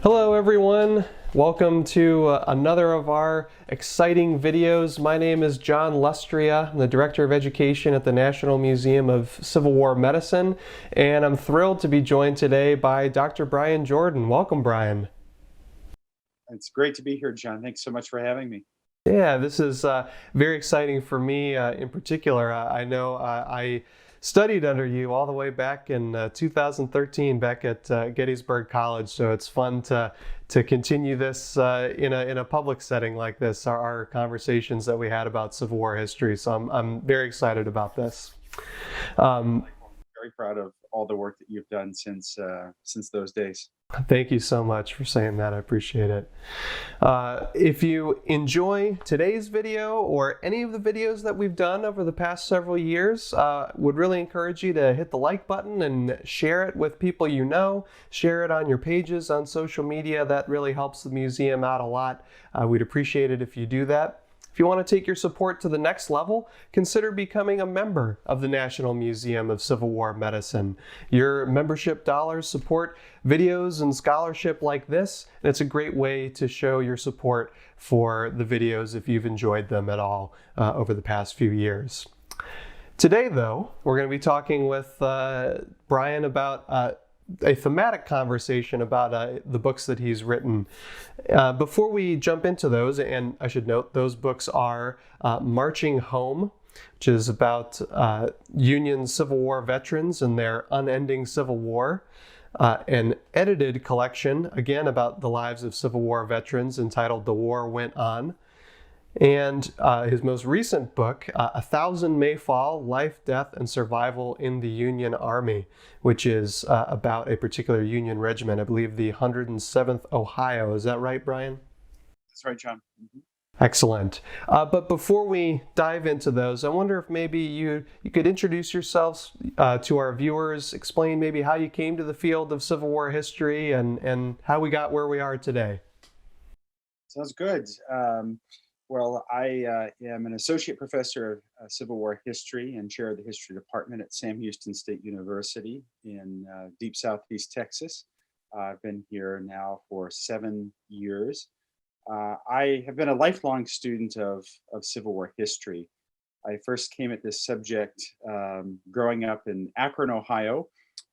Hello everyone, welcome to another of our exciting videos. My name is John Lustria. I'm the Director of Education at the National Museum of Civil War Medicine, and I'm thrilled to be joined today by Dr. Brian Jordan. Welcome, Brian. It's great to be here, John. Thanks so much for having me. Yeah, this is very exciting for me in particular. I know I studied under you all the way back in 2013 back at Gettysburg College, so it's fun to continue this in a public setting like this, our conversations that we had about Civil War history. So I'm very excited about this. I'm very proud of all the work that you've done since those days. Thank you so much for saying that. I appreciate it. If you enjoy today's video or any of the videos that we've done over the past several years, would really encourage you to hit the like button and share it with people you know. Share it on your pages on social media. That really helps the museum out a lot. We'd appreciate it if you do that. If you want to take your support to the next level, consider becoming a member of the National Museum of Civil War Medicine. Your membership dollars support videos and scholarship like this, and it's a great way to show your support for the videos if you've enjoyed them at all over the past few years. Today, though, we're going to be talking with Brian about a thematic conversation about the books that he's written. Before we jump into those, and I should note those books are Marching Home, which is about Union Civil War veterans and their unending Civil War, an edited collection, again about the lives of Civil War veterans entitled The War Went On, and his most recent book, A Thousand May Fall, Life, Death, and Survival in the Union Army, which is about a particular Union regiment, I believe the 107th Ohio. Is that right, Brian? That's right, John. Mm-hmm. Excellent. But before we dive into those, I wonder if maybe you could introduce yourselves to our viewers, explain maybe how you came to the field of Civil War history and how we got where we are today. Sounds good. Well, I am an associate professor of Civil War history and chair of the history department at Sam Houston State University in deep Southeast Texas. I've been here now for 7 years. I have been a lifelong student of Civil War history. I first came at this subject growing up in Akron, Ohio,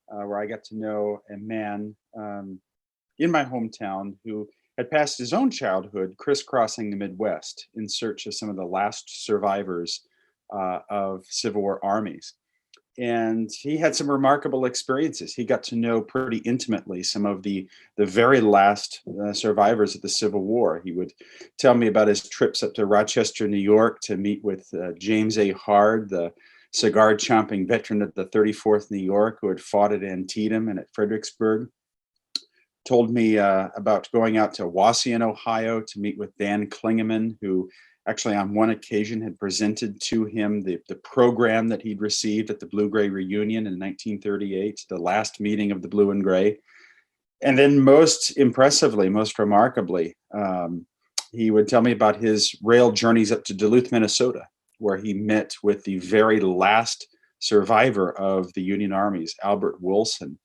where I got to know a man in my hometown who had passed his own childhood crisscrossing the Midwest in search of some of the last survivors of Civil War armies. And he had some remarkable experiences. He got to know pretty intimately some of the very last survivors of the Civil War. He would tell me about his trips up to Rochester, New York to meet with James A. Hard, the cigar chomping veteran of the 34th New York who had fought at Antietam and at Fredericksburg. Told me about going out to Wauseon, Ohio to meet with Dan Klingeman, who actually on one occasion had presented to him the program that he'd received at the Blue-Gray reunion in 1938, the last meeting of the Blue and Gray. And then most impressively, most remarkably, he would tell me about his rail journeys up to Duluth, Minnesota, where he met with the very last survivor of the Union armies, Albert Wilson,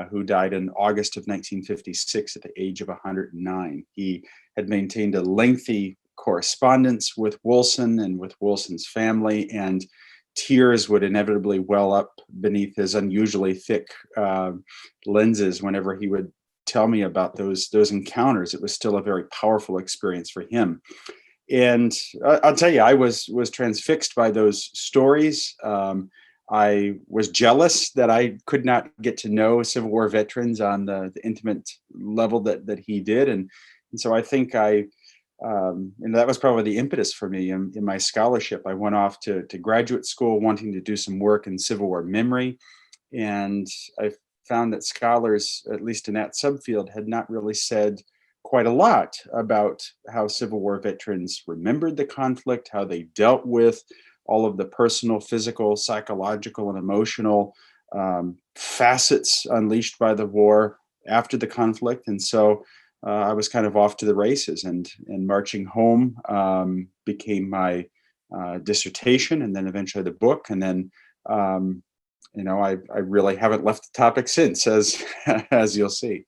who died in August of 1956 at the age of 109. He had maintained a lengthy correspondence with Wilson and with Wilson's family, and tears would inevitably well up beneath his unusually thick lenses whenever he would tell me about those encounters. It was still a very powerful experience for him. And I'll tell you, I was transfixed by those stories. I was jealous that I could not get to know Civil War veterans on the intimate level that he did. And so I think and that was probably the impetus for me in my scholarship. I went off to graduate school wanting to do some work in Civil War memory. And I found that scholars, at least in that subfield, had not really said quite a lot about how Civil War veterans remembered the conflict, how they dealt with all of the personal, physical, psychological, and emotional facets unleashed by the war after the conflict. And so I was kind of off to the races, and Marching Home became my dissertation, and then eventually the book. And then, I really haven't left the topic since, as you'll see.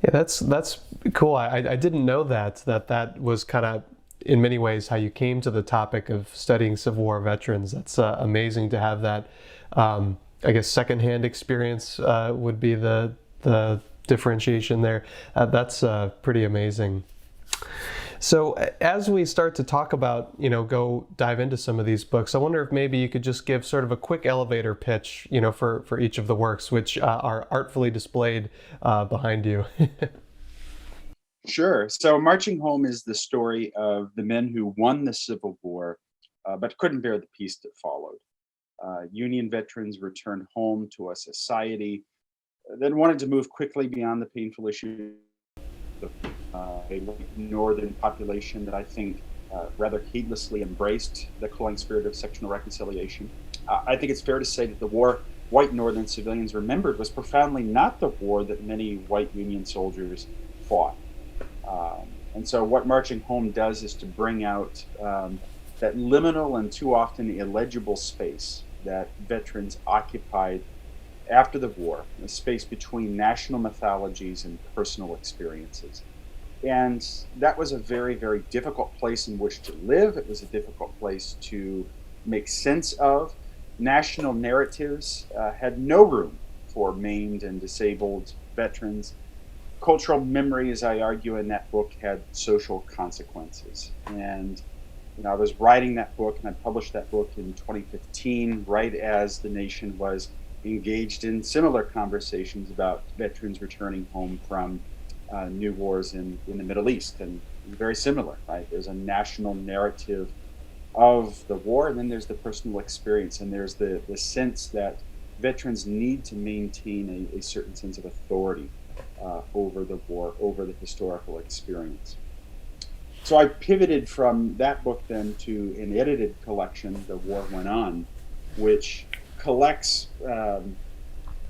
Yeah, that's cool. I didn't know that was kind of in many ways how you came to the topic of studying Civil War veterans. That's amazing to have that. I guess secondhand experience would be the differentiation there. That's pretty amazing. So as we start to talk about, go dive into some of these books, I wonder if maybe you could just give sort of a quick elevator pitch, for each of the works, which are artfully displayed behind you. Sure. So Marching Home is the story of the men who won the Civil War, but couldn't bear the peace that followed. Union veterans returned home to a society that wanted to move quickly beyond the painful issue of a northern population that I think rather heedlessly embraced the culling spirit of sectional reconciliation. I think it's fair to say that the war white northern civilians remembered was profoundly not the war that many white Union soldiers fought. And so what Marching Home does is to bring out that liminal and too often illegible space that veterans occupied after the war, the space between national mythologies and personal experiences. And that was a very, very difficult place in which to live. It was a difficult place to make sense of. National narratives had no room for maimed and disabled veterans. Cultural memory, as I argue in that book, had social consequences. And I was writing that book, and I published that book in 2015, right as the nation was engaged in similar conversations about veterans returning home from new wars in the Middle East. And very similar, right? There's a national narrative of the war, and then there's the personal experience, and there's the sense that veterans need to maintain a certain sense of authority over the war, over the historical experience. So I pivoted from that book then to an edited collection, The War Went On, which collects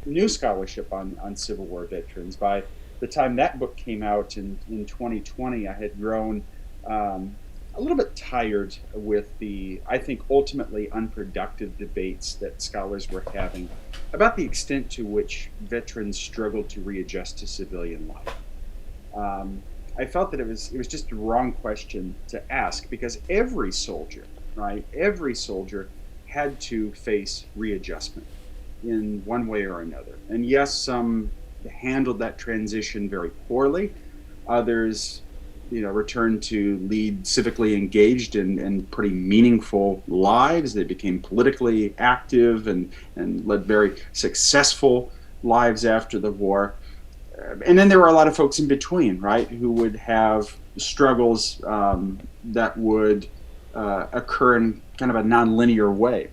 new scholarship on Civil War veterans. By the time that book came out in 2020, I had grown a little bit tired with the, I think, ultimately unproductive debates that scholars were having about the extent to which veterans struggled to readjust to civilian life. I felt that it was just the wrong question to ask, because every soldier, right, every soldier had to face readjustment in one way or another. And yes, some handled that transition very poorly. Others, returned to lead civically engaged and pretty meaningful lives. They became politically active and led very successful lives after the war. And then there were a lot of folks in between, right, who would have struggles that would occur in kind of a nonlinear way.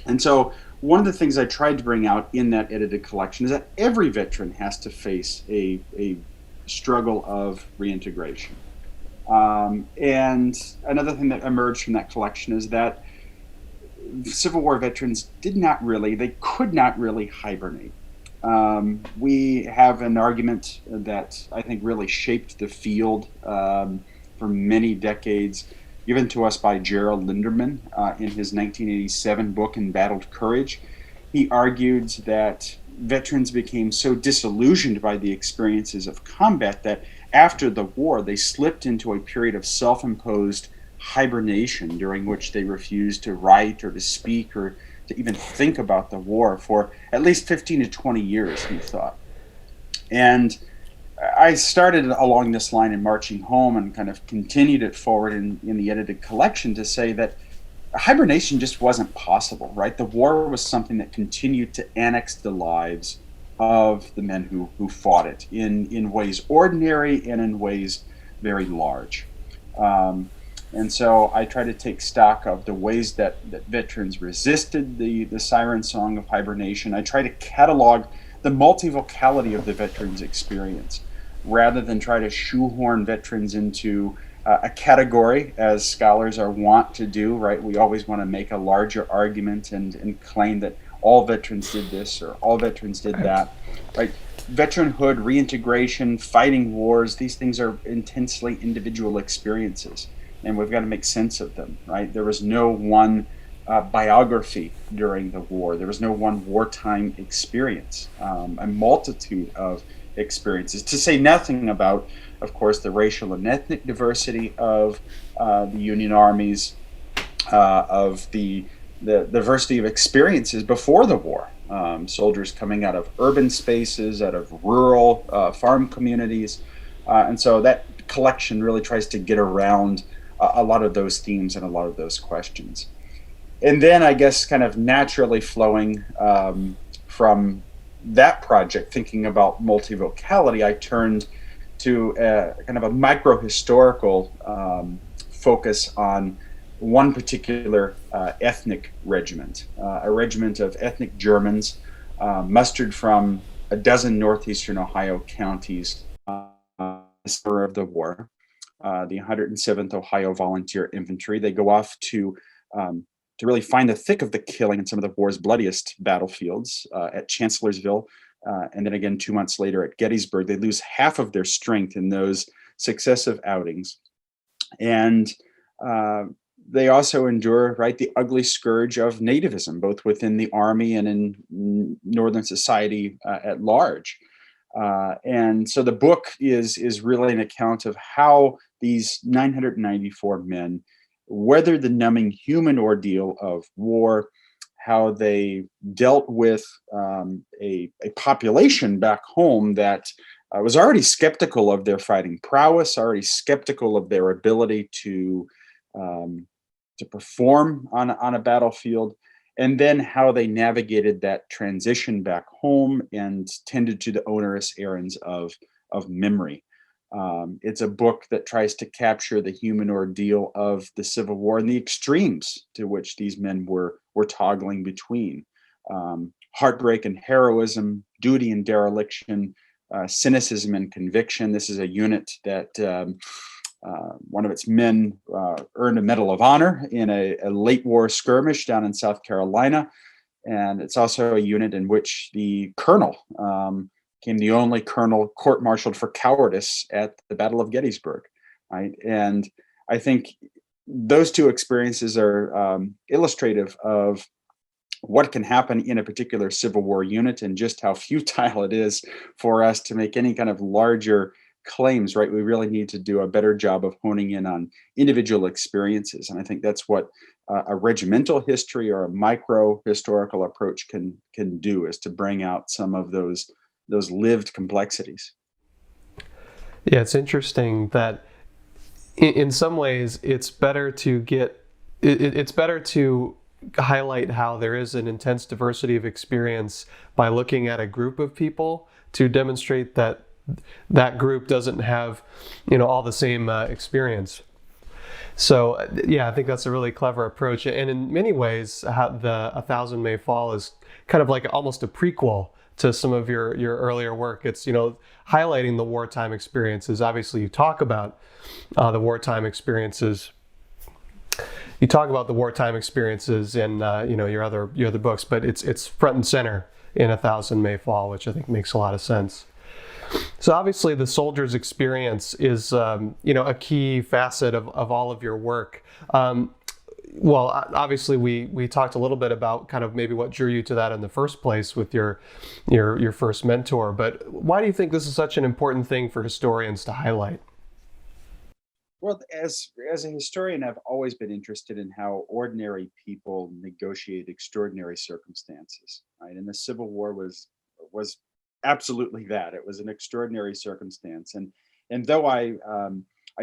And so one of the things I tried to bring out in that edited collection is that every veteran has to face a struggle of reintegration. And another thing that emerged from that collection is that Civil War veterans they could not really hibernate. We have an argument that I think really shaped the field for many decades, given to us by Gerald Linderman in his 1987 book, Embattled Courage. He argued that veterans became so disillusioned by the experiences of combat that after the war, they slipped into a period of self-imposed hibernation during which they refused to write or to speak or to even think about the war for at least 15 to 20 years, he thought. And I started along this line in Marching Home and kind of continued it forward in the edited collection to say that hibernation just wasn't possible, right? The war was something that continued to annex the lives of the men who fought it in ways ordinary and in ways very large. And so I try to take stock of the ways that veterans resisted the siren song of hibernation. I try to catalog the multivocality of the veterans' experience, rather than try to shoehorn veterans into a category, as scholars are wont to do, right? We always want to make a larger argument and claim that all veterans did this or all veterans did that, right? Veteranhood, reintegration, fighting wars, these things are intensely individual experiences, and we've got to make sense of them, right? There was no one biography during the war. There was no one wartime experience. A multitude of experiences, to say nothing about, of course, the racial and ethnic diversity of the Union armies, of the diversity of experiences before the war. Soldiers coming out of urban spaces, out of rural farm communities. And so that collection really tries to get around a lot of those themes and a lot of those questions. And then I guess kind of naturally flowing from that project, thinking about multivocality, I turned to kind of a micro-historical focus on one particular ethnic regiment, a regiment of ethnic Germans mustered from a dozen northeastern Ohio counties spur of the war, the 107th Ohio Volunteer Infantry. They go off to really find the thick of the killing in some of the war's bloodiest battlefields at Chancellorsville, and then again 2 months later at Gettysburg. They lose half of their strength in those successive outings, and they also endure, right, the ugly scourge of nativism, both within the army and in Northern society at large. And so the book is really an account of how these 994 men weathered the numbing human ordeal of war, how they dealt with a population back home that was already skeptical of their fighting prowess, already skeptical of their ability to perform on a battlefield, and then how they navigated that transition back home and tended to the onerous errands of memory. It's a book that tries to capture the human ordeal of the Civil War and the extremes to which these men were toggling between. Heartbreak and heroism, duty and dereliction, cynicism and conviction. This is a unit that one of its men earned a Medal of Honor in a late war skirmish down in South Carolina. And it's also a unit in which the colonel became the only colonel court-martialed for cowardice at the Battle of Gettysburg. Right? And I think those two experiences are illustrative of what can happen in a particular Civil War unit and just how futile it is for us to make any kind of larger claims, right? We really need to do a better job of honing in on individual experiences. And I think that's what a regimental history or a micro historical approach can do, is to bring out some of those lived complexities. Yeah, it's interesting that in some ways it's better to it's better to highlight how there is an intense diversity of experience by looking at a group of people to demonstrate that that group doesn't have, all the same experience. So yeah, I think that's a really clever approach. And in many ways, the A Thousand May Fall is kind of like almost a prequel to some of your earlier work. It's, highlighting the wartime experiences. Obviously, you talk about the wartime experiences. You talk about the wartime experiences in your other books, but it's front and center in A Thousand May Fall, which I think makes a lot of sense. So obviously the soldier's experience is, a key facet of all of your work. Well, obviously we talked a little bit about kind of maybe what drew you to that in the first place with your first mentor, but why do you think this is such an important thing for historians to highlight? Well, as a historian, I've always been interested in how ordinary people negotiate extraordinary circumstances, right? And the Civil War was absolutely that. It was an extraordinary circumstance, and though I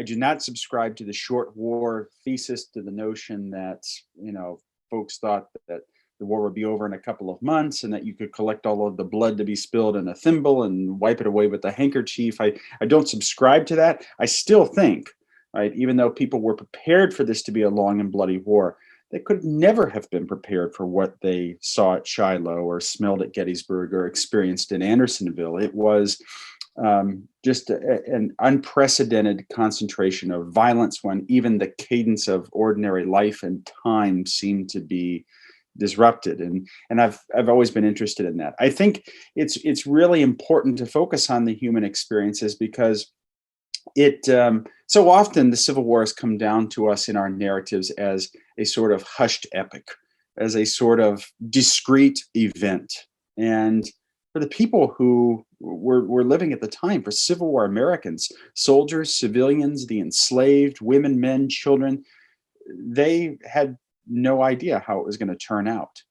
do not subscribe to the short war thesis, to the notion that folks thought that the war would be over in a couple of months and that you could collect all of the blood to be spilled in a thimble and wipe it away with a handkerchief. I don't subscribe to that. I still think, right, even though people were prepared for this to be a long and bloody war, they could never have been prepared for what they saw at Shiloh or smelled at Gettysburg or experienced in Andersonville. It was just an unprecedented concentration of violence when even the cadence of ordinary life and time seemed to be disrupted. And I've always been interested in that. I think it's really important to focus on the human experiences because it so often the Civil War has come down to us in our narratives as a sort of hushed epic, as a sort of discrete event. And for the people who were living at the time for Civil War Americans, soldiers, civilians, the enslaved, women, men, children. They had no idea how it was going to turn out.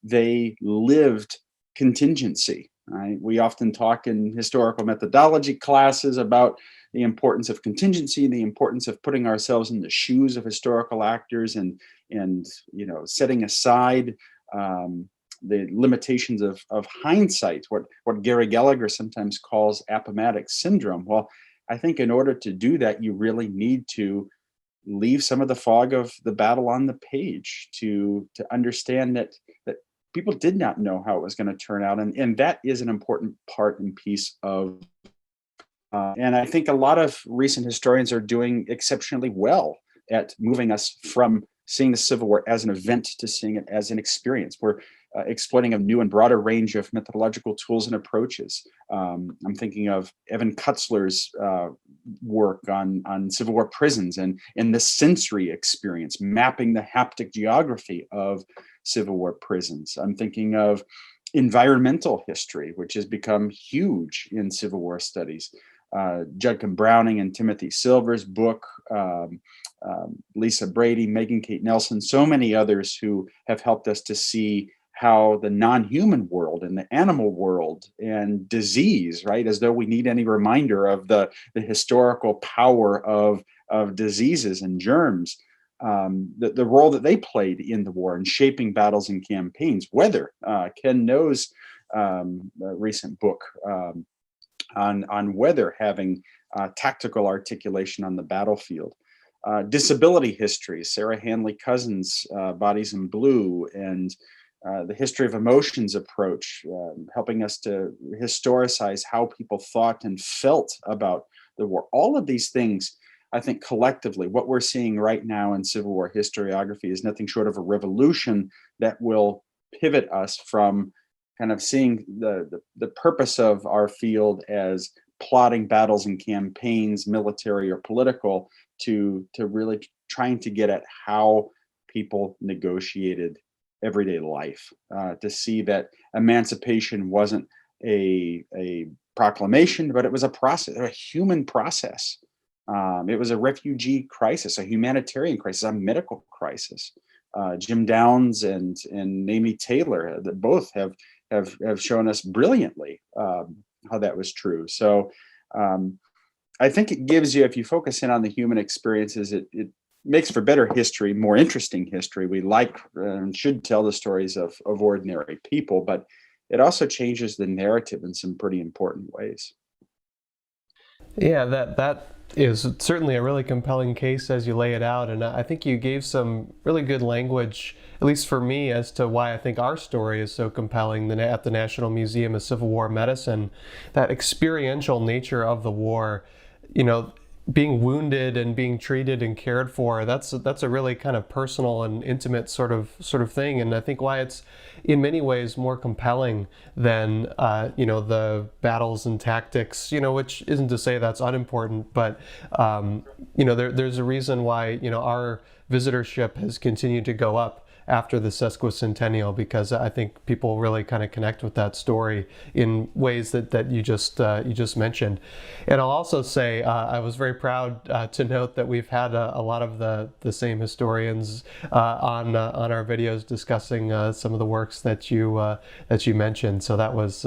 They lived contingency. Right? We often talk in historical methodology classes about the importance of contingency, the importance of putting ourselves in the shoes of historical actors, and setting aside the limitations of hindsight, what Gary Gallagher sometimes calls appomattox syndrome. Well, I think in order to do that, you really need to leave some of the fog of the battle on the page, to understand that people did not know how it was going to turn out, and that is an important part and piece of. And I think a lot of recent historians are doing exceptionally well at moving us from seeing the Civil War as an event to seeing it as an experience. We're exploiting a new and broader range of methodological tools and approaches. I'm thinking of Evan Kutzler's work on Civil War prisons and the sensory experience, mapping the haptic geography of Civil War prisons. I'm thinking of environmental history, which has become huge in Civil War studies. Judkins Browning and Timothy Silver's book, Lisa Brady, Megan Kate Nelson, so many others who have helped us to see how the non-human world and the animal world and disease, right, as though we need any reminder of the historical power of diseases and germs, the role that they played in the war in shaping battles and campaigns. Weather, Ken No's recent book on weather having tactical articulation on the battlefield. Disability history, Sarah Hanley Cousins' Bodies in Blue, and the history of emotions approach, helping us to historicize how people thought and felt about the war. All of these things, I think collectively, what we're seeing right now in Civil War historiography is nothing short of a revolution that will pivot us from kind of seeing the purpose of our field as plotting battles and campaigns, military or political, to really trying to get at how people negotiated everyday life, to see that emancipation wasn't a proclamation, but it was a process, a human process. It was a refugee crisis, a humanitarian crisis, a medical crisis. Jim Downs and Amy Taylor, that both have shown us brilliantly how that was true. So I think it gives you, if you focus in on the human experiences, it makes for better history, more interesting history. We like and should tell the stories of ordinary people, but it also changes the narrative in some pretty important ways. Yeah, that is certainly a really compelling case as you lay it out, and I think you gave some really good language, at least for me, as to why I think our story is so compelling at the National Museum of Civil War Medicine. That experiential nature of the war, being wounded and being treated and cared for, that's a really kind of personal and intimate sort of thing, and I think why it's in many ways more compelling than the battles and tactics, which isn't to say that's unimportant, but there's a reason why our visitorship has continued to go up after the sesquicentennial, because I think people really kind of connect with that story in ways that you just mentioned. And I'll also say I was very proud to note that we've had a lot of the same historians on our videos discussing some of the works that you mentioned. So that was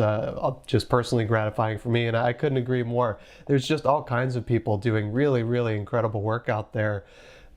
just personally gratifying for me, and I couldn't agree more. There's just all kinds of people doing really, really incredible work out there,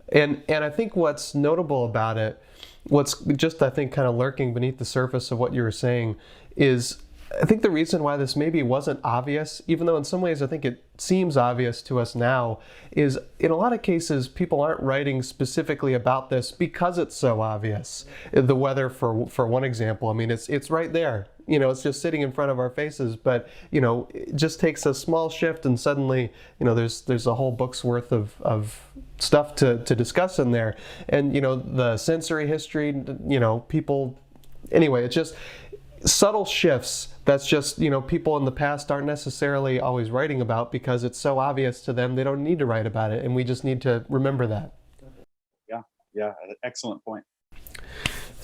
and I think what's notable about it, what's just, I think, kind of lurking beneath the surface of what you were saying is, I think the reason why this maybe wasn't obvious, even though in some ways I think it seems obvious to us now, is in a lot of cases people aren't writing specifically about this because it's so obvious. The weather, for one example, I mean, it's right there. It's just sitting in front of our faces, but it just takes a small shift and suddenly there's a whole book's worth of stuff to discuss in there. And the sensory history, people, anyway, it's just subtle shifts that's just people in the past aren't necessarily always writing about because it's so obvious to them they don't need to write about it, and we just need to remember that. Yeah, excellent point.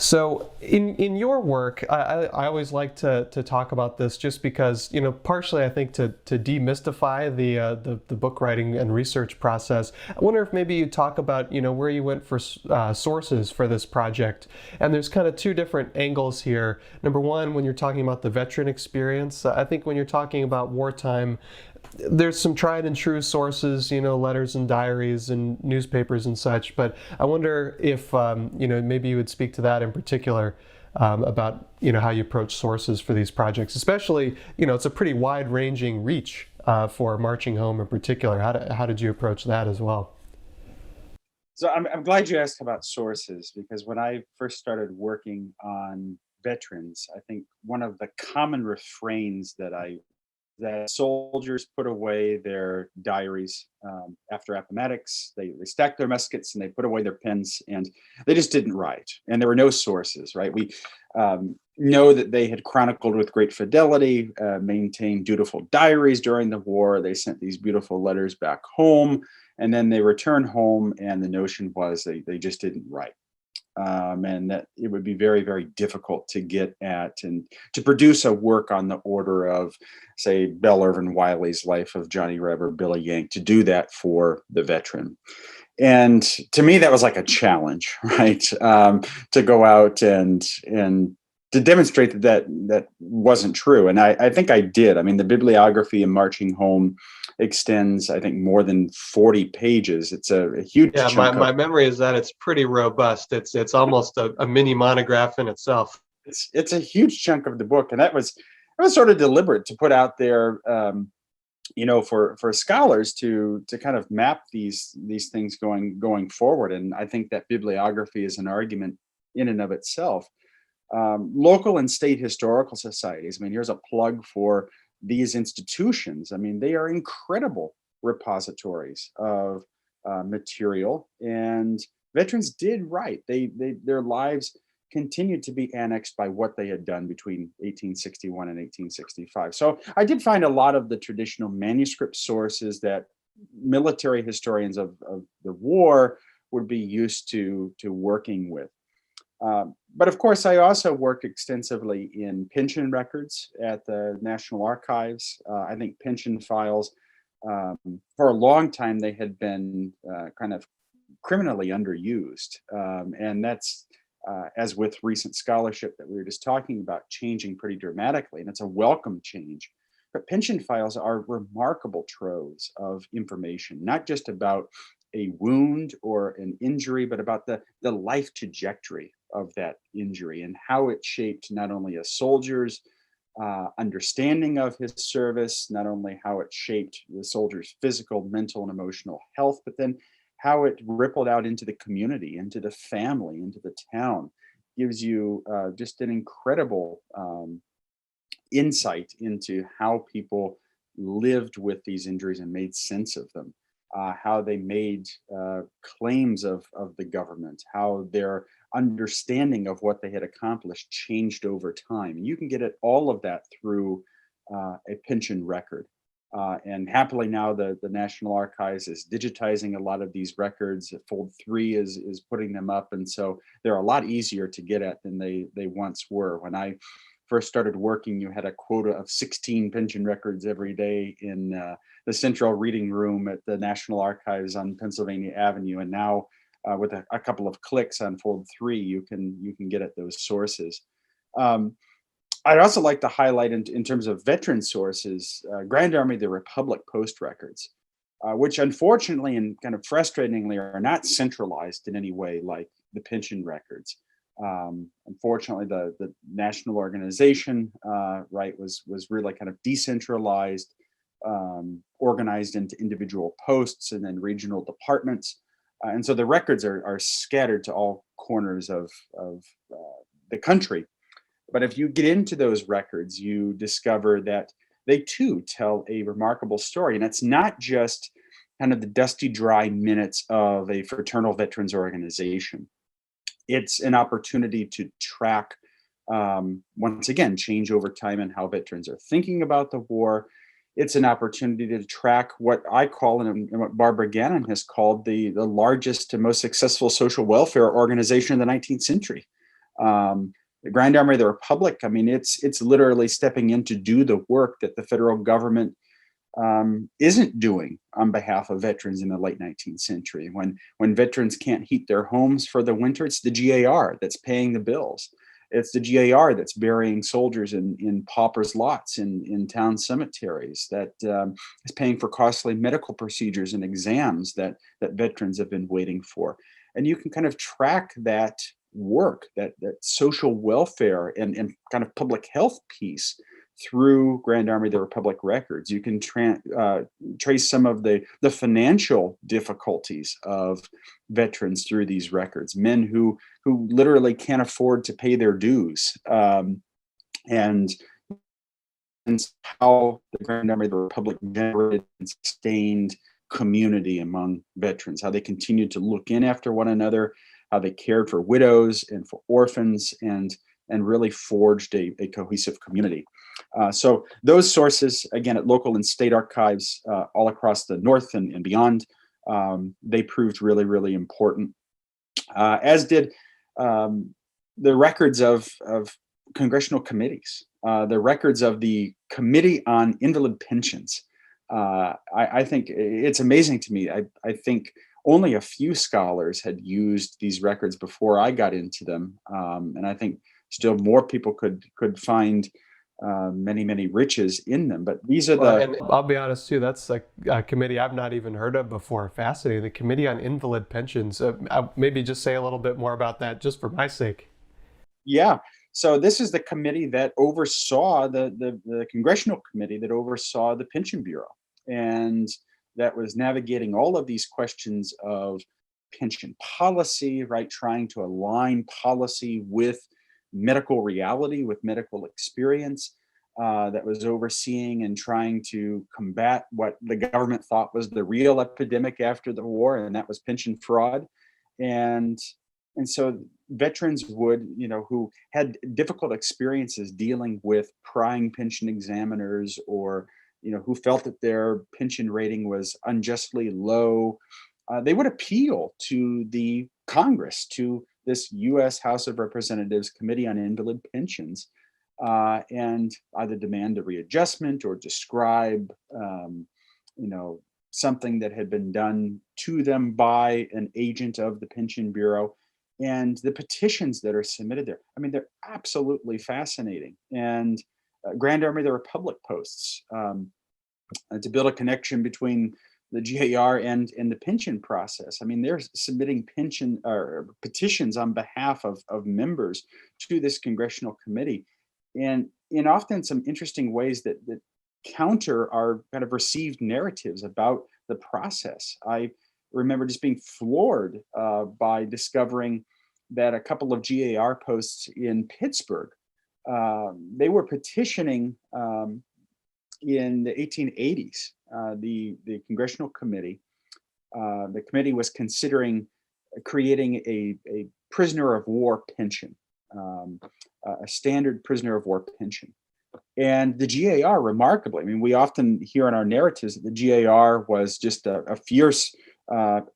So in your work, I always like to talk about this just because, partially I think to demystify the book writing and research process. I wonder if maybe you talk about, where you went for sources for this project. And there's kind of two different angles here. Number one, when you're talking about the veteran experience, I think when you're talking about wartime, there's some tried and true sources, letters and diaries and newspapers and such. But I wonder if, maybe you would speak to that in particular, about, how you approach sources for these projects, especially, it's a pretty wide ranging reach for Marching Home in particular. How did you approach that as well? So I'm glad you asked about sources, because when I first started working on veterans, I think one of the common refrains that soldiers put away their diaries after Appomattox. They stacked their muskets and they put away their pens, and they just didn't write. And there were no sources, right? We know that they had chronicled with great fidelity, maintained dutiful diaries during the war. They sent these beautiful letters back home, and then they returned home, and the notion was they just didn't write. And that it would be very, very difficult to get at and to produce a work on the order of, say, Belle Irvin Wiley's Life of Johnny Reb or Billy Yank, to do that for the veteran. And to me, that was like a challenge, right? To go out and to demonstrate that wasn't true. And I think I did. I mean, the bibliography in Marching Home extends, I think, more than 40 pages. It's a huge Yeah, chunk my of memory is that it's pretty robust. It's almost a mini monograph in itself. it's a huge chunk of the book, and that was sort of deliberate to put out there, for scholars to kind of map these things going forward. And I think that bibliography is an argument in and of itself. Local and state historical societies. I mean, here's a plug for these institutions. I mean, they are incredible repositories of material, and veterans did write. Their lives continued to be annexed by what they had done between 1861 and 1865. So I did find a lot of the traditional manuscript sources that military historians of the war would be used to working with. But of course, I also worked extensively in pension records at the National Archives. I think pension files, for a long time, they had been kind of criminally underused. And that's, as with recent scholarship that we were just talking about, changing pretty dramatically. And it's a welcome change. But pension files are remarkable troves of information, not just about a wound or an injury, but about the life trajectory of that injury and how it shaped not only a soldier's understanding of his service, not only how it shaped the soldier's physical, mental, and emotional health, but then how it rippled out into the community, into the family, into the town. Gives you just an incredible insight into how people lived with these injuries and made sense of them, how they made claims of the government, how their understanding of what they had accomplished changed over time. And you can get at all of that through a pension record. And happily now the National Archives is digitizing a lot of these records. Fold 3 is putting them up. And so they're a lot easier to get at than they once were. When I first started working, you had a quota of 16 pension records every day in the central reading room at the National Archives on Pennsylvania Avenue. And now with a couple of clicks on Fold 3, you can get at those sources. I'd also like to highlight in terms of veteran sources, Grand Army of the Republic Post records, which unfortunately and kind of frustratingly are not centralized in any way like the pension records. Unfortunately, the national organization, right, was really kind of decentralized, organized into individual posts and then regional departments. And so the records are scattered to all corners of the country. But if you get into those records, you discover that they too tell a remarkable story. And it's not just kind of the dusty, dry minutes of a fraternal veterans organization. It's an opportunity to track, once again, change over time and how veterans are thinking about the war. It's an opportunity to track what I call, and what Barbara Gannon has called, the largest and most successful social welfare organization in the 19th century. The Grand Army of the Republic, I mean, it's literally stepping in to do the work that the federal government isn't doing on behalf of veterans in the late 19th century. When veterans can't heat their homes for the winter, it's the GAR that's paying the bills. It's the GAR that's burying soldiers in paupers' lots in town cemeteries, that is paying for costly medical procedures and exams that veterans have been waiting for. And you can kind of track that work, that social welfare and kind of public health piece through Grand Army of the Republic records. You can trace some of the financial difficulties of veterans through these records, men who literally can't afford to pay their dues, and how the Grand Army of the Republic generated and sustained community among veterans, how they continued to look in after one another, how they cared for widows and for orphans, and really forged a cohesive community. So those sources, again, at local and state archives all across the North and beyond, they proved really, really important, as did the records of congressional committees, the records of the Committee on Invalid Pensions. I think it's amazing to me. I think only a few scholars had used these records before I got into them, and I think still more people could find many riches in them. But these are and I'll be honest too, that's a committee I've not even heard of before. Fascinating. The Committee on Invalid Pensions. Maybe just say a little bit more about that, just for my sake. Yeah. So this is the committee that oversaw the congressional committee that oversaw the Pension Bureau, and that was navigating all of these questions of pension policy, right? Trying to align policy with medical reality, with medical experience, that was overseeing and trying to combat what the government thought was the real epidemic after the war, and that was pension fraud. And so veterans would, who had difficult experiences dealing with prying pension examiners, or who felt that their pension rating was unjustly low, they would appeal to the Congress, to this U.S. House of Representatives Committee on Invalid Pensions, and either demand a readjustment or describe, something that had been done to them by an agent of the Pension Bureau. And the petitions that are submitted there, I mean, they're absolutely fascinating. And Grand Army of the Republic posts, to build a connection between the GAR and the pension process. I mean, they're submitting pension or petitions on behalf of members to this congressional committee, and in often some interesting ways that counter our kind of received narratives about the process. I remember just being floored by discovering that a couple of GAR posts in Pittsburgh, they were petitioning in the 1880s, the congressional committee. The committee was considering creating a prisoner of war pension, a standard prisoner of war pension. And the GAR, remarkably, I mean, we often hear in our narratives that the GAR was just a fierce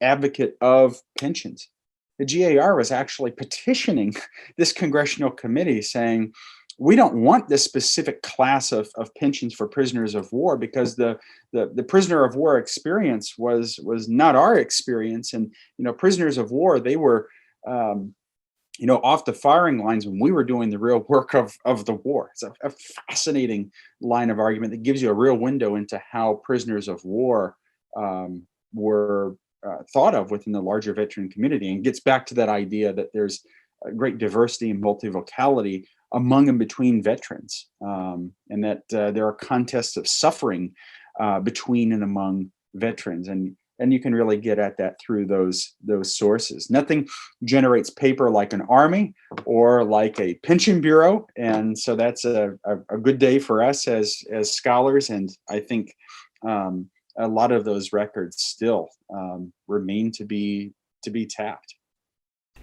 advocate of pensions. The GAR was actually petitioning this congressional committee, saying, we don't want this specific class of pensions for prisoners of war, because the prisoner of war experience was not our experience. And prisoners of war, they were off the firing lines when we were doing the real work of the war. It's a fascinating line of argument that gives you a real window into how prisoners of war were thought of within the larger veteran community, and gets back to that idea that there's a great diversity and multivocality among and between veterans, and that there are contests of suffering between and among veterans, and you can really get at that through those sources. Nothing generates paper like an army or like a pension bureau, and so that's a good day for us as scholars. And I think a lot of those records still remain to be tapped.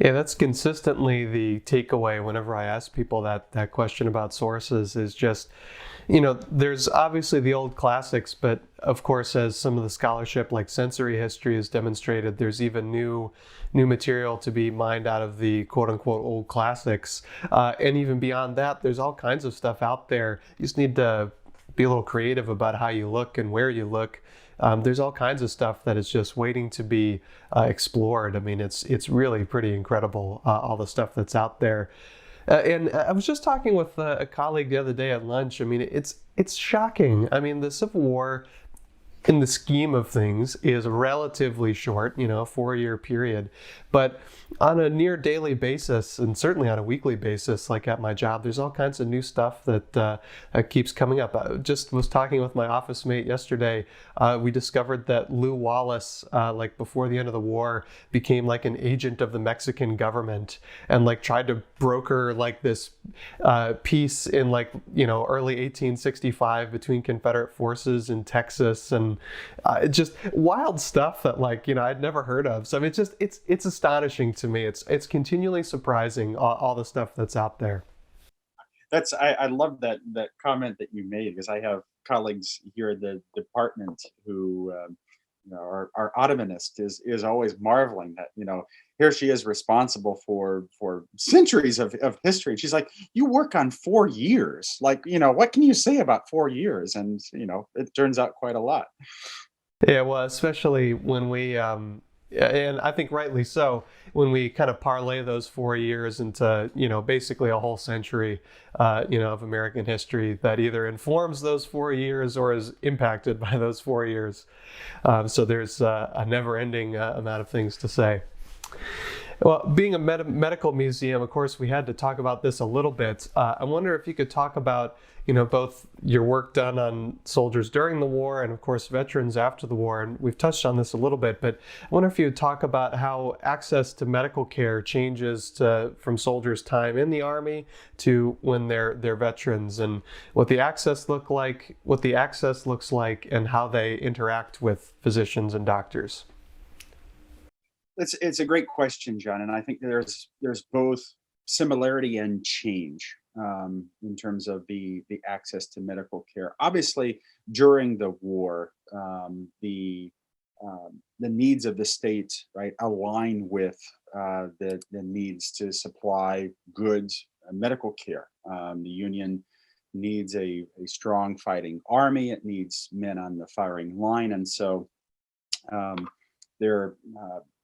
Yeah, that's consistently the takeaway whenever I ask people that question about sources is just, there's obviously the old classics, but of course, as some of the scholarship like sensory history has demonstrated, there's even new material to be mined out of the quote unquote old classics. And even beyond that, there's all kinds of stuff out there. You just need to be a little creative about how you look and where you look. There's all kinds of stuff that is just waiting to be explored. I mean, it's really pretty incredible, all the stuff that's out there. And I was just talking with a colleague the other day at lunch. I mean, it's shocking. I mean, the Civil War, in the scheme of things, is relatively short, a 4-year period. But on a near daily basis, and certainly on a weekly basis, like at my job, there's all kinds of new stuff that keeps coming up. I just was talking with my office mate yesterday. We discovered that Lew Wallace, like before the end of the war, became like an agent of the Mexican government and like tried to broker like this peace in like, early 1865 between Confederate forces in Texas, and just wild stuff that like, I'd never heard of. So I mean, it's astonishing to me. It's continually surprising, all the stuff that's out there. I love that comment that you made, because I have colleagues here at the department who our Ottomanist is always marveling that here she is responsible for centuries of history. She's like, you work on 4 years, like what can you say about 4 years? And it turns out quite a lot. Yeah, well, especially when we, and I think rightly so, when we kind of parlay those 4 years into, basically a whole century, of American history that either informs those 4 years or is impacted by those 4 years. So there's a never-ending amount of things to say. Well, being a medical museum, of course, we had to talk about this a little bit. I wonder if you could talk about, both your work done on soldiers during the war and, of course, veterans after the war. And we've touched on this a little bit, but I wonder if you would talk about how access to medical care changes from soldiers' time in the Army to when they're veterans, and what the access looks like, and how they interact with physicians and doctors. It's a great question, John, and I think there's both similarity and change in terms of the access to medical care. Obviously, during the war, the needs of the state, right, align with the needs to supply goods, medical care. The Union needs a strong fighting army. It needs men on the firing line, and so um, there.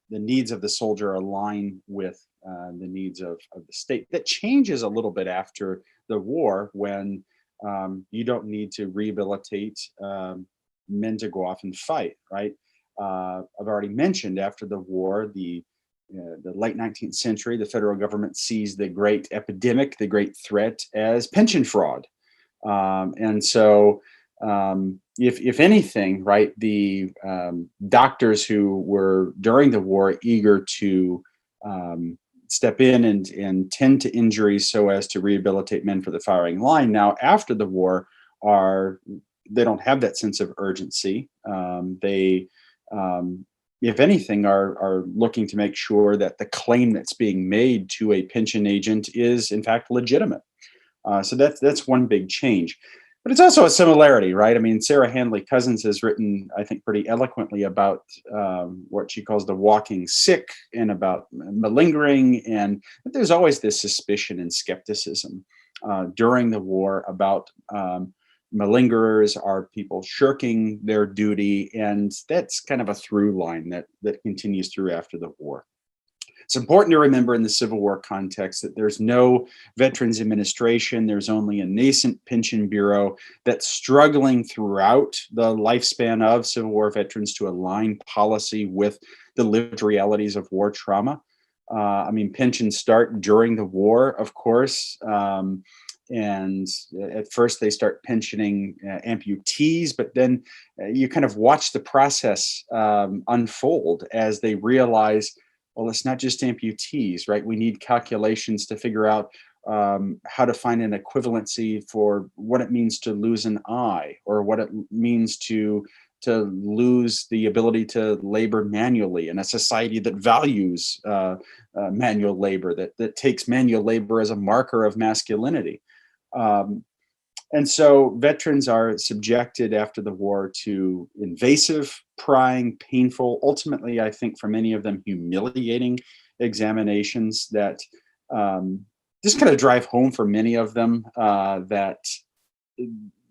The needs of the soldier align with the needs of the state. That changes a little bit after the war, when you don't need to rehabilitate men to go off and fight, right? I've already mentioned, after the war, the late 19th century, the federal government sees the great epidemic, the great threat, as pension fraud. And so, if anything, right, the doctors who were during the war eager to step in and tend to injuries so as to rehabilitate men for the firing line, now after the war, they don't have that sense of urgency. They if anything, are looking to make sure that the claim that's being made to a pension agent is in fact legitimate. So that's one big change. But it's also a similarity, right? I mean, Sarah Handley Cousins has written, I think, pretty eloquently about what she calls the walking sick, and about malingering. And there's always this suspicion and skepticism during the war about malingerers. Are people shirking their duty? And that's kind of a through line that continues through after the war. It's important to remember in the Civil War context that there's no Veterans Administration. There's only a nascent pension bureau that's struggling throughout the lifespan of Civil War veterans to align policy with the lived realities of war trauma. I mean, pensions start during the war, of course. And at first they start pensioning amputees, but then you kind of watch the process unfold as they realize, well, it's not just amputees, right? We need calculations to figure out how to find an equivalency for what it means to lose an eye, or what it means to lose the ability to labor manually in a society that values manual labor, that takes manual labor as a marker of masculinity. And so veterans are subjected after the war to invasive, prying, painful, ultimately, I think for many of them, humiliating examinations that just kind of drive home for many of them that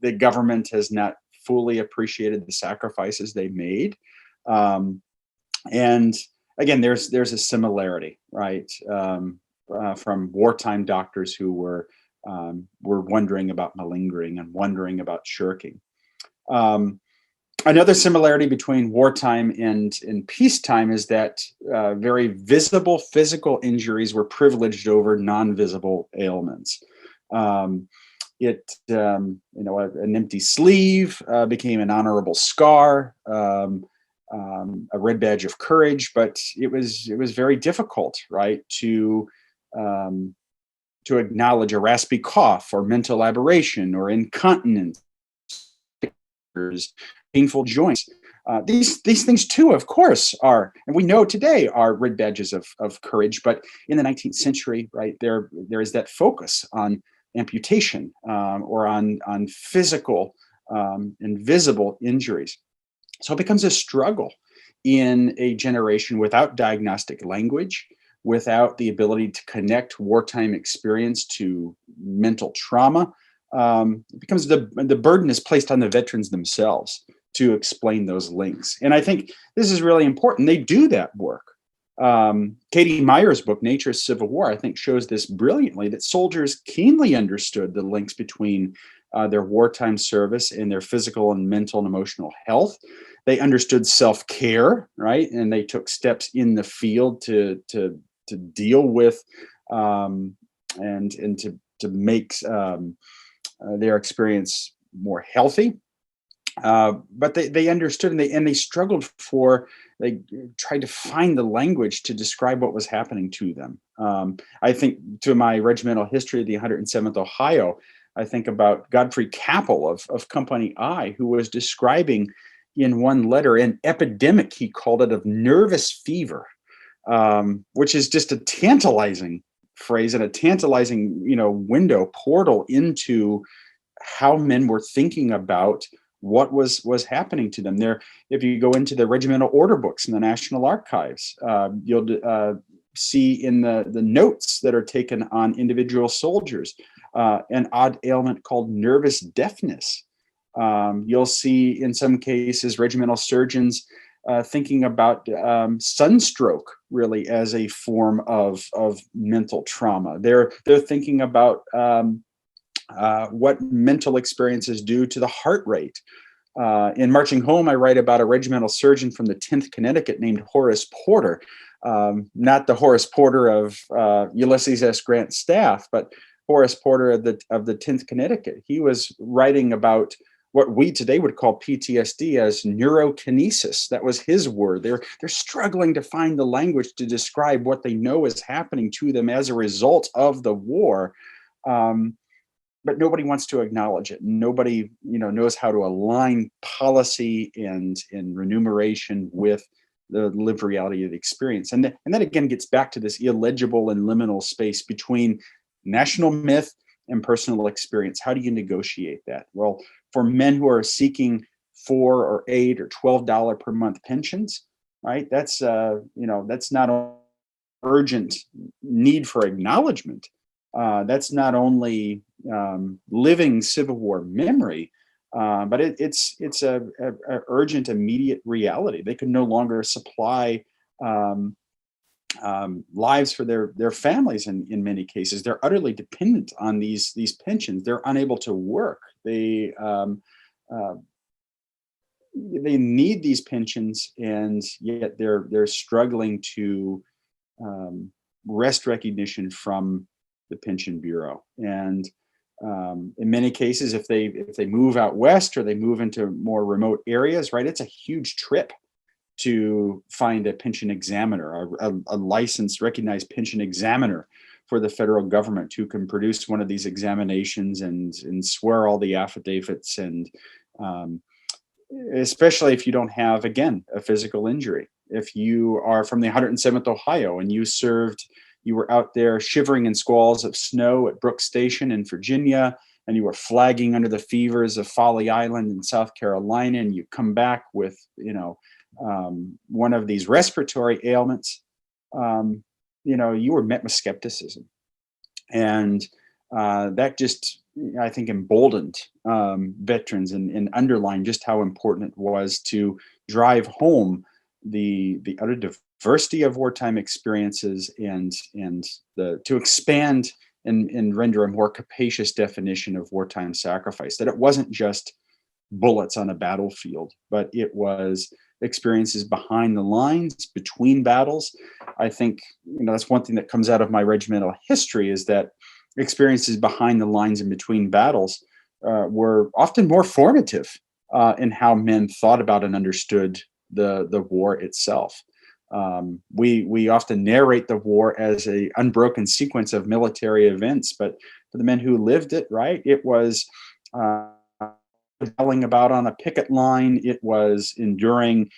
the government has not fully appreciated the sacrifices they made. And again, there's a similarity, right, from wartime doctors who were wondering about malingering and wondering about shirking. Another similarity between wartime and peacetime is that very visible physical injuries were privileged over non-visible ailments. An empty sleeve became an honorable scar, a red badge of courage, but it was very difficult, right, to acknowledge a raspy cough or mental aberration or incontinence, painful joints. These things too, of course, are, and we know today, are red badges of courage. But in the 19th century, right, there is that focus on amputation or on physical and visible injuries. So it becomes a struggle in a generation without diagnostic language, without the ability to connect wartime experience to mental trauma. It becomes the burden is placed on the veterans themselves to explain those links. And I think this is really important. They do that work. Katie Meyer's book, Nature's Civil War, I think shows this brilliantly, that soldiers keenly understood the links between their wartime service and their physical and mental and emotional health. They understood self-care, right? And they took steps in the field to deal with and to make their experience more healthy. But they understood, and they struggled they tried to find the language to describe what was happening to them. I think to my regimental history of the 107th Ohio, I think about Godfrey Capel of Company I, who was describing in one letter an epidemic, he called it, of nervous fever, which is just a tantalizing phrase and a tantalizing, portal into how men were thinking about what was happening to them. There, if you go into the regimental order books in the National Archives, you'll see in the notes that are taken on individual soldiers an odd ailment called nervous deafness. You'll see in some cases regimental surgeons thinking about sunstroke really as a form of mental trauma. They're thinking about what mental experiences do to the heart rate. In Marching Home, I write about a regimental surgeon from the 10th Connecticut named Horace Porter, not the Horace Porter of Ulysses S. Grant's staff, but Horace Porter of the 10th Connecticut. He was writing about what we today would call PTSD as neurokinesis. That was his word. They're struggling to find the language to describe what they know is happening to them as a result of the war. But nobody wants to acknowledge it. Nobody, knows how to align policy and remuneration with the lived reality of the experience. And that again gets back to this illegible and liminal space between national myth and personal experience. How do you negotiate that? Well, for men who are seeking $4 or $8 or $12 per month pensions, right? That's not an urgent need for acknowledgement. That's not only living Civil War memory, but it's a urgent, immediate reality. They could no longer supply lives for their families in many cases. They're utterly dependent on these pensions. They're unable to work. They need these pensions, and yet they're struggling to wrest recognition from the Pension Bureau. And in many cases, if they move out west or they move into more remote areas, right, it's a huge trip to find a pension examiner, a licensed, recognized pension examiner for the federal government who can produce one of these examinations and swear all the affidavits. And especially if you don't have, again, a physical injury. If you are from the 107th Ohio and you were out there shivering in squalls of snow at Brooks Station in Virginia, and you were flagging under the fevers of Folly Island in South Carolina, and you come back with, one of these respiratory ailments, you were met with skepticism. And that just, I think, emboldened veterans and underlined just how important it was to drive home the utter diversity of wartime experiences and to expand and render a more capacious definition of wartime sacrifice. That it wasn't just bullets on a battlefield, but it was experiences behind the lines, between battles. I think that's one thing that comes out of my regimental history, is that experiences behind the lines and between battles were often more formative in how men thought about and understood the war itself. We often narrate the war as a unbroken sequence of military events, but for the men who lived it, right, it was yelling about on a picket line. It was enduring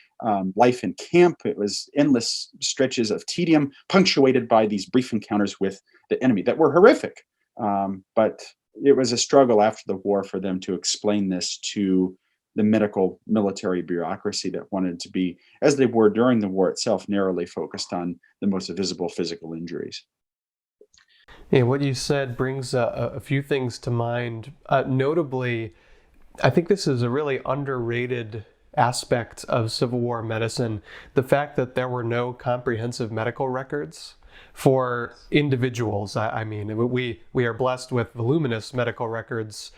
life in camp. It was endless stretches of tedium, punctuated by these brief encounters with the enemy that were horrific. But it was a struggle after the war for them to explain this to the medical military bureaucracy that wanted to be, as they were during the war itself, narrowly focused on the most visible physical injuries. Yeah, what you said brings a few things to mind. Notably, I think this is a really underrated aspect of Civil War medicine, the fact that there were no comprehensive medical records for individuals. I mean, we are blessed with voluminous medical records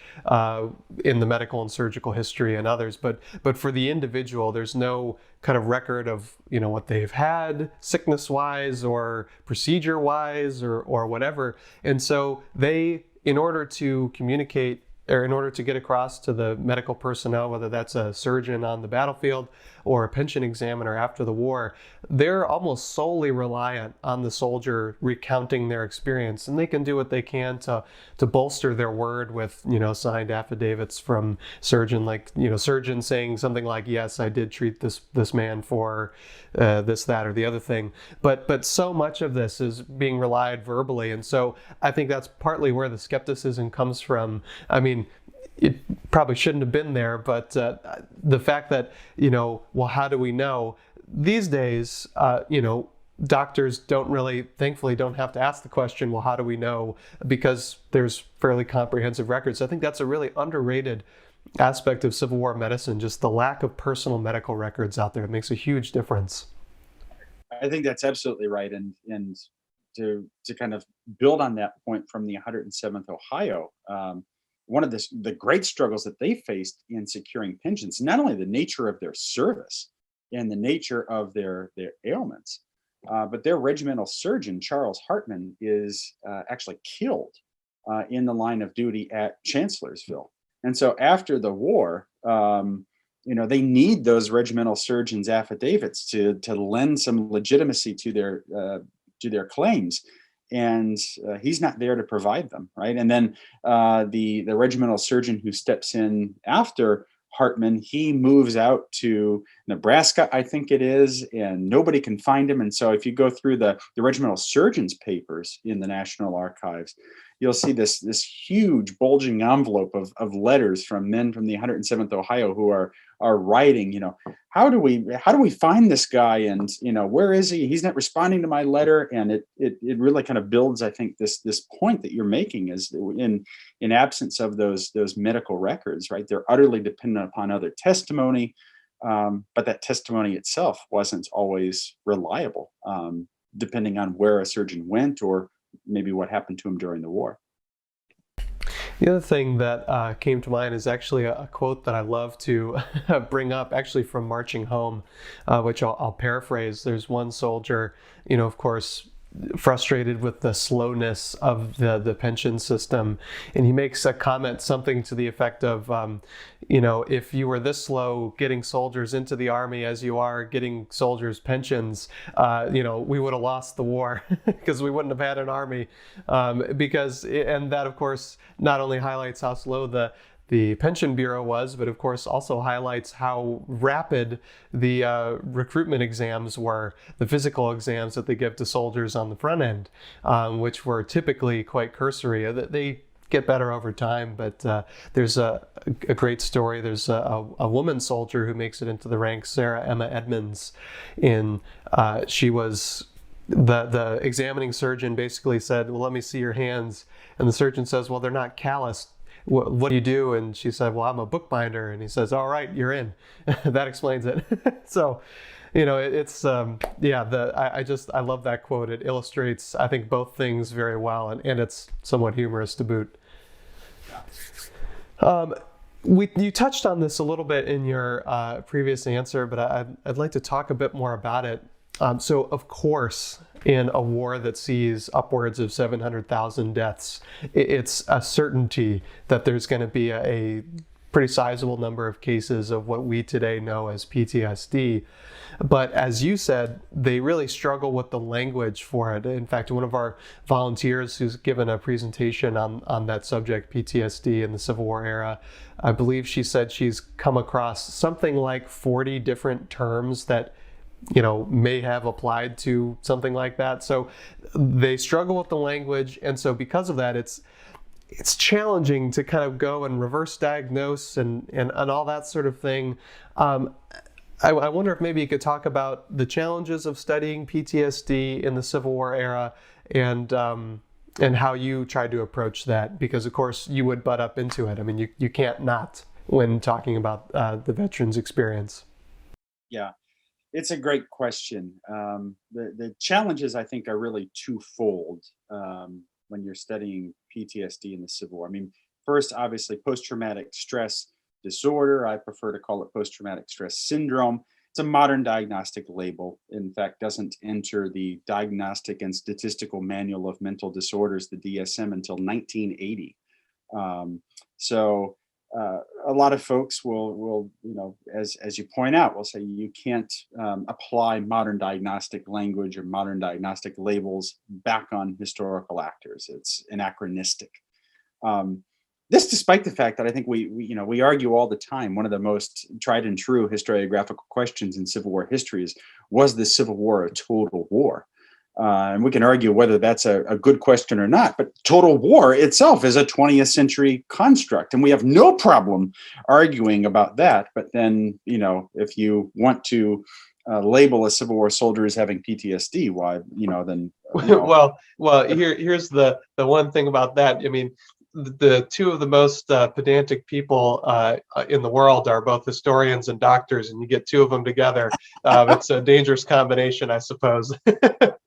in the medical and surgical history and others, but for the individual, there's no kind of record of what they've had sickness-wise or procedure-wise or whatever. And so they, in order to communicate, or in order to get across to the medical personnel, whether that's a surgeon on the battlefield or a pension examiner after the war, they're almost solely reliant on the soldier recounting their experience. And they can do what they can to bolster their word with, signed affidavits from surgeon, surgeon saying something like, yes, I did treat this man for this, that, or the other thing. But so much of this is being relied verbally. And so I think that's partly where the skepticism comes from. I mean, it probably shouldn't have been there, but the fact that, well, how do we know? These days, doctors thankfully don't have to ask the question, well, how do we know? Because there's fairly comprehensive records. I think that's a really underrated aspect of Civil War medicine, just the lack of personal medical records out there. It makes a huge difference. I think that's absolutely right. And to kind of build on that point from the 107th Ohio, one of the great struggles that they faced in securing pensions, not only the nature of their service and the nature of their ailments, but their regimental surgeon, Charles Hartman, is actually killed in the line of duty at Chancellorsville. And so after the war, they need those regimental surgeons' affidavits to lend some legitimacy to their claims. And he's not there to provide them, right? And then the regimental surgeon who steps in after Hartman, he moves out to Nebraska, I think it is, and nobody can find him. And so if you go through the regimental surgeon's papers in the National Archives, you'll see this huge bulging envelope of letters from men from the 107th Ohio who are writing, how do we find this guy, and where is he? He's not responding to my letter. And it really kind of builds, I think, this point that you're making is in absence of those medical records, right? They're utterly dependent upon other testimony, but that testimony itself wasn't always reliable, depending on where a surgeon went or maybe what happened to him during the war. The other thing that came to mind is actually a quote that I love to bring up, actually from Marching Home, which I'll paraphrase. There's one soldier, of course, frustrated with the slowness of the pension system, and he makes a comment, something to the effect of, if you were this slow getting soldiers into the army as you are getting soldiers pensions, we would have lost the war because we wouldn't have had an army, and that, of course, not only highlights how slow the the pension bureau was, but of course also highlights how rapid the recruitment exams were, the physical exams that they give to soldiers on the front end, which were typically quite cursory. They get better over time, but there's a great story. There's a woman soldier who makes it into the ranks, Sarah Emma Edmonds. She was the examining surgeon basically said, well, let me see your hands. And the surgeon says, well, they're not calloused. What do you do? And she said, well, I'm a bookbinder. And he says, all right, you're in. That explains it. So, it's I love that quote. It illustrates, I think, both things very well, and it's somewhat humorous to boot. You touched on this a little bit in your previous answer, but I'd like to talk a bit more about it. So, of course, in a war that sees upwards of 700,000 deaths, it's a certainty that there's going to be a pretty sizable number of cases of what we today know as PTSD. But as you said, they really struggle with the language for it. In fact, one of our volunteers who's given a presentation on that subject, PTSD in the Civil War era, I believe she said she's come across something like 40 different terms that may have applied to something like that. So they struggle with the language. And so because of that, it's challenging to kind of go and reverse diagnose and all that sort of thing. I wonder if maybe you could talk about the challenges of studying PTSD in the Civil War era and how you tried to approach that, because of course you would butt up into it. I mean, you can't not when talking about the veterans' experience. Yeah, it's a great question. The challenges, I think, are really twofold when you're studying PTSD in the Civil War. I mean, first, obviously, post-traumatic stress disorder. I prefer to call it post-traumatic stress syndrome. It's a modern diagnostic label. In fact, doesn't enter the Diagnostic and Statistical Manual of Mental Disorders, the DSM, until 1980. A lot of folks will as you point out, will say you can't apply modern diagnostic language or modern diagnostic labels back on historical actors. It's anachronistic. This, despite the fact that I think we argue all the time. One of the most tried and true historiographical questions in Civil War history is, was the Civil War a total war? And we can argue whether that's a good question or not, but total war itself is a 20th century construct, and we have no problem arguing about that. But then, if you want to label a Civil War soldier as having PTSD, why, then well, here's the one thing about that. I mean, the two of the most pedantic people in the world are both historians and doctors, and you get two of them together. It's a dangerous combination, I suppose.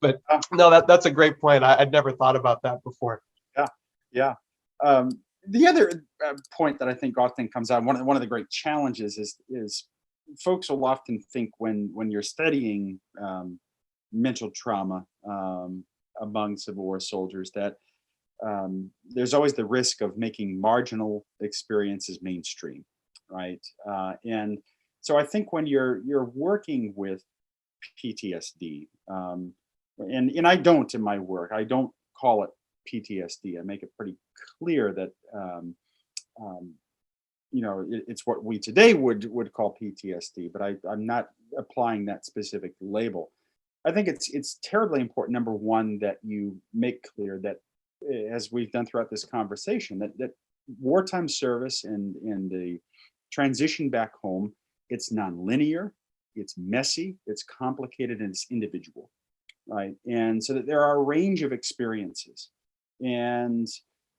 But no, that's a great point. I'd never thought about that before. Yeah. The other point that I think often comes out, one of the great challenges is folks will often think when you're studying mental trauma among Civil War soldiers that there's always the risk of making marginal experiences mainstream, right? And so I think when you're working with PTSD, and I don't in my work, I don't call it PTSD. I make it pretty clear that it's what we today would call PTSD, but I'm not applying that specific label. I think it's terribly important, number one, that you make clear that, as we've done throughout this conversation, that wartime service and the transition back home, it's nonlinear, it's messy, it's complicated, and it's individual, right? And so that there are a range of experiences. And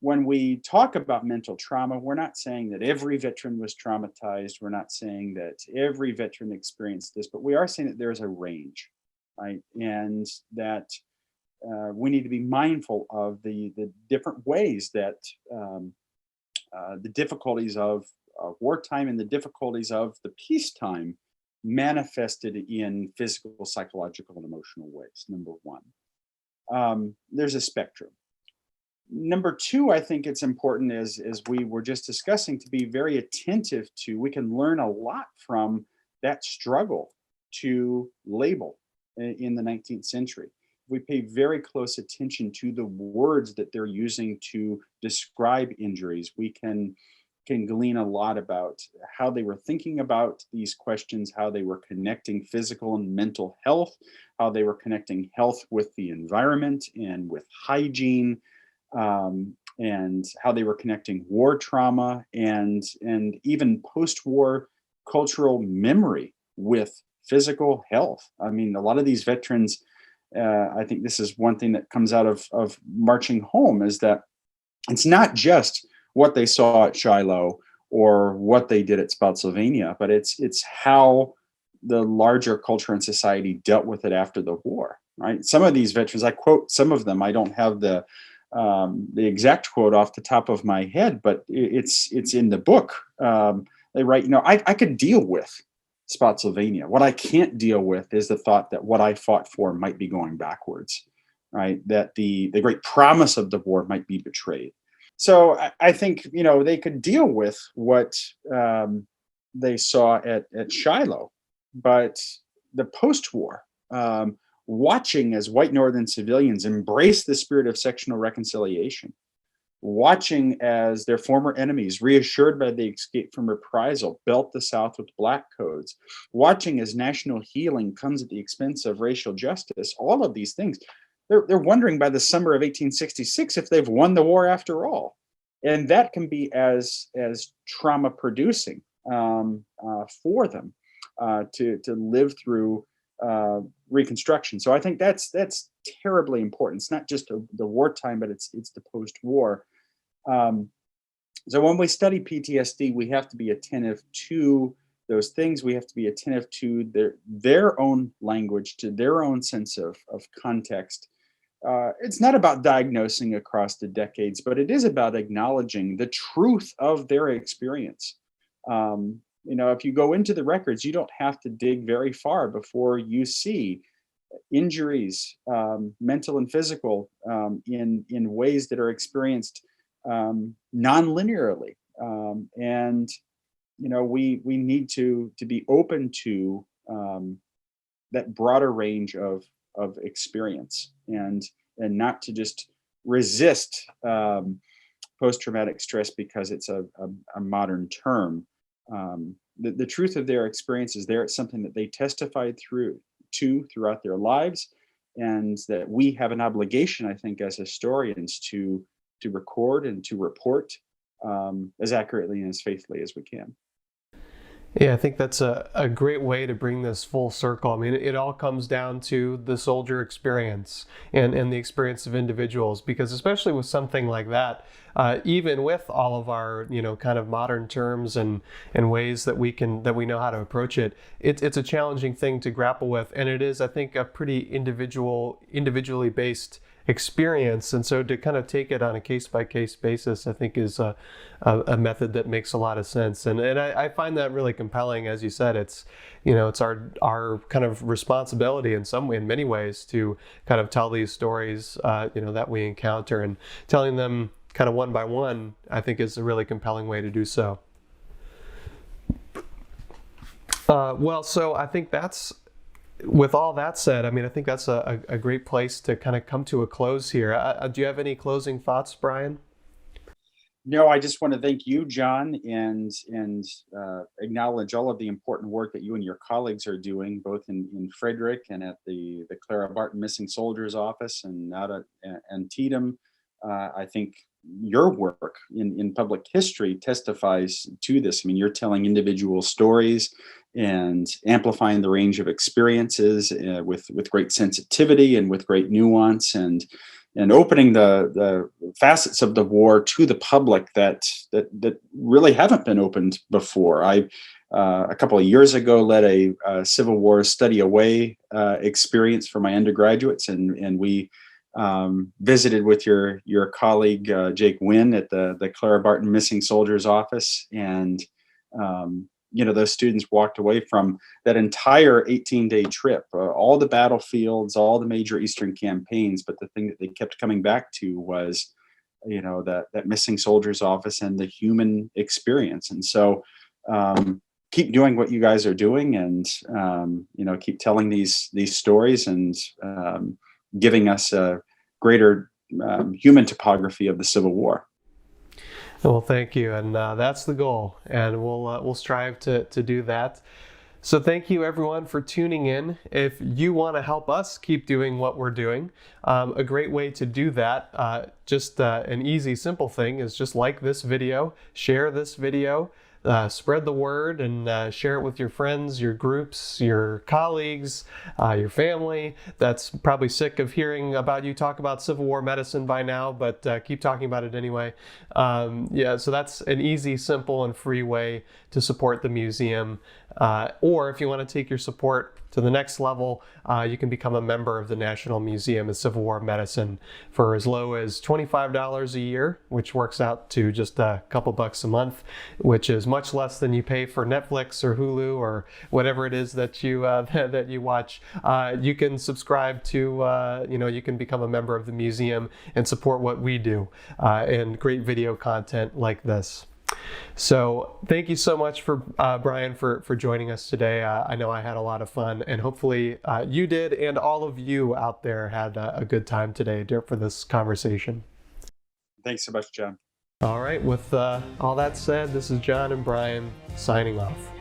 when we talk about mental trauma, we're not saying that every veteran was traumatized. We're not saying that every veteran experienced this, but we are saying that there's a range, right? And that we need to be mindful of the different ways that the difficulties of wartime and the difficulties of the peacetime manifested in physical, psychological, and emotional ways, number one. There's a spectrum. Number two, I think it's important, as we were just discussing, to be very attentive to, we can learn a lot from that struggle to label in the 19th century. We pay very close attention to the words that they're using to describe injuries. We can can glean a lot about how they were thinking about these questions, how they were connecting physical and mental health, how they were connecting health with the environment and with hygiene, and how they were connecting war trauma and even post-war cultural memory with physical health. I mean, a lot of these veterans, I think this is one thing that comes out of marching home, is that it's not just what they saw at Shiloh or what they did at Spotsylvania, but it's how the larger culture and society dealt with it after the war. Right? Some of these veterans, I quote some of them. I don't have the exact quote off the top of my head, but it's in the book. They write, I could deal with Spotsylvania. What I can't deal with is the thought that what I fought for might be going backwards, right? That the great promise of the war might be betrayed. So I think they could deal with what they saw at Shiloh, but the post-war, watching as white Northern civilians embrace the spirit of sectional reconciliation, watching as their former enemies, reassured by the escape from reprisal, belt the South with black codes, watching as national healing comes at the expense of racial justice, all of these things, they're wondering by the summer of 1866 if they've won the war after all. And that can be as trauma producing for them to live through Reconstruction. So I think that's terribly important. It's not just the wartime, but it's the post-war. So when we study PTSD, we have to be attentive to those things. We have to be attentive to their own language, to their own sense of context. It's not about diagnosing across the decades, but it is about acknowledging the truth of their experience. If you go into the records, you don't have to dig very far before you see injuries, mental and physical, in ways that are experienced non-linearly. And we need to be open to that broader range of experience, and not to just resist post-traumatic stress because it's a modern term. The truth of their experience is there. It's something that they testified throughout their lives, and that we have an obligation, I think, as historians to record and to report as accurately and as faithfully as we can. Yeah, I think that's a great way to bring this full circle. I mean, it all comes down to the soldier experience and the experience of individuals, because especially with something like that, even with all of our, kind of modern terms and ways that we know how to approach it, it's a challenging thing to grapple with. And it is, I think, a pretty individually based experience. And so to kind of take it on a case-by-case basis, I think is a method that makes a lot of sense. And I find that really compelling. As you said, it's our kind of responsibility in many ways to kind of tell these stories, that we encounter, and telling them kind of one by one, I think is a really compelling way to do so. So I think with all that said, I mean, I think that's a great place to kind of come to a close here. Do you have any closing thoughts, Brian? No, I just want to thank you, John, and acknowledge all of the important work that you and your colleagues are doing, both in Frederick and at the Clara Barton Missing Soldiers Office and out at Antietam. I think your work in public history testifies to this. I mean, you're telling individual stories and amplifying the range of experiences with great sensitivity and with great nuance, and opening the facets of the war to the public that really haven't been opened before. I a couple of years ago led a Civil War study away experience for my undergraduates, and we visited with your colleague Jake Wynn at the Clara Barton Missing Soldiers Office, and those students walked away from that entire 18-day trip, all the battlefields, all the major Eastern campaigns, but the thing that they kept coming back to was that Missing Soldiers Office and the human experience. And so keep doing what you guys are doing, and keep telling these stories, and giving us a greater human topography of the Civil War. Well, thank you, and that's the goal, and we'll strive to do that. So thank you everyone for tuning in. If you want to help us keep doing what we're doing, a great way to do that, just an easy, simple thing is just like this video, share this video, spread the word, and share it with your friends, your groups, your colleagues, your family that's probably sick of hearing about you talk about Civil War medicine by now, but keep talking about it anyway. Yeah, so that's an easy, simple, and free way to support the museum. Or if you want to take your support to the next level, you can become a member of the National Museum of Civil War Medicine for as low as $25 a year, which works out to just a couple bucks a month, which is much less than you pay for Netflix or Hulu or whatever it is that you that you watch. You can subscribe to, you can become a member of the museum and support what we do and great video content like this. So thank you so much for Brian for joining us today. I know I had a lot of fun, and hopefully you did, and all of you out there had a good time today for this conversation. Thanks so much, John. All right, with all that said, this is John and Brian signing off.